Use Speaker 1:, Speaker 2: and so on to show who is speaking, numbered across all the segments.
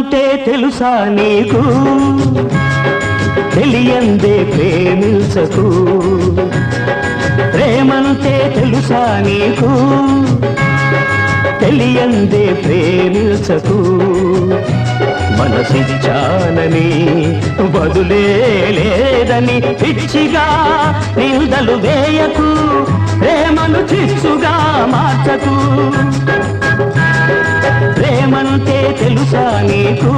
Speaker 1: ప్రేమంటే తెలుసా నీకు తెలియందే ప్రేమించకు ప్రేమంటే తెలుసా నీకు తెలియందే ప్రేమించకు మనసిచ్చానని బదులే లేదని పిచ్చిగా నిందలు వేయకు ప్రేమను చిచ్చుగా మార్చకు ప్రేమంటే తెలుసా నీకు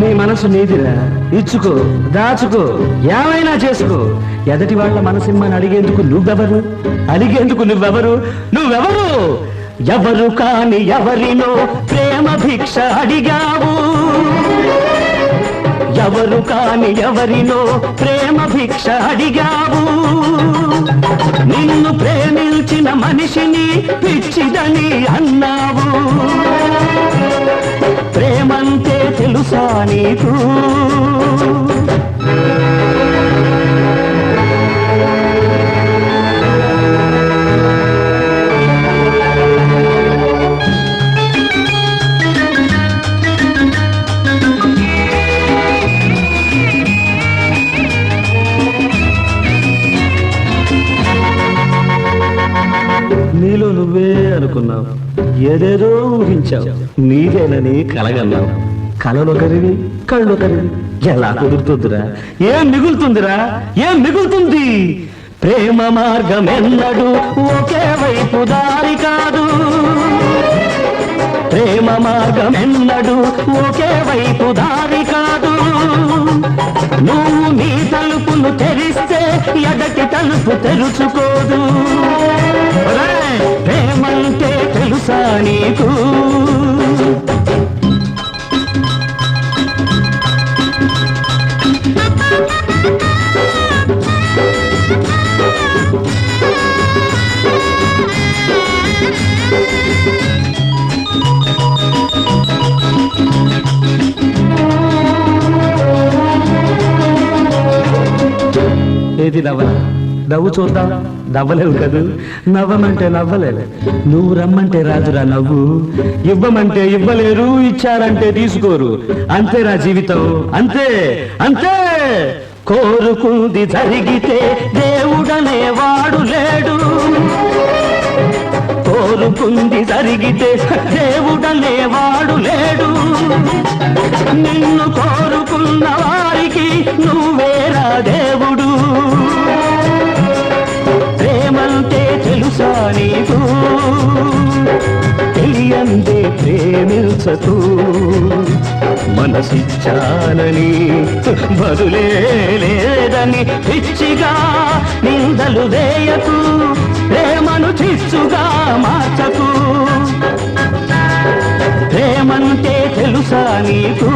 Speaker 1: నీ మనసు నీదిరా ఇచ్చుకో దాచుకో ఏమైనా చేసుకో ఎదటి వాళ్ళ మనసిమ్మని అడిగేందుకు నువ్వెవరు ఎవరు కాని ఎవరినో ప్రేమ భిక్ష అడిగావు ఎవరు కాని ఎవరినో ప్రేమ భిక్ష అడిగావు నిన్ను ప్రేమించిన మనిషిని పిచ్చిదని అన్నావు ప్రేమంటే తెలుసా నీకు నీలో నువ్వే అనుకున్నావు ఏదేదో ఊహించావు నీదేనని కలగన్నావు కలలొకరివి కళ్ళొకరివి ఎలా కుదురుతుందిరా ఏం మిగులుతుంది ప్రేమ మార్గం ఎన్నడు ఒకే వైపు దారి కాదు ప్రేమ మార్గం ఎన్నడు ఒకే వైపు దారి కాదు నువ్వు నీ తలుపును తెరిస్తే ఎదటి తలుపు తెరుచుకోదు ప్రేమంటే తెలుసా నీకు ఏది నవ్వు చూద్దాం నవ్వలేవు కదూ నవ్వమంటే నవ్వలేదు నువ్వు రమ్మంటే రాజురా నవ్వు ఇవ్వమంటే ఇవ్వలేరు ఇచ్చారంటే తీసుకోరు అంతేరా జీవితం అంతే కోరుకుంది జరిగితే దేవుడనే వాడు లేడు కోరుకుంది జరిగితే దేవుడనే వాడు లేడు నిన్ను కోరుకున్న వారికి నువ్వేరా దేవుడు ప్రేమంటే తెలుసా నీకు తెలియందే ప్రేమించకు మనసిచ్చానని బదులే లేదని పిచ్చిగా నిందలు వేయకు ప్రేమను చిచ్చుగా మార్చకు ప్రేమంటే తెలుసా నీకు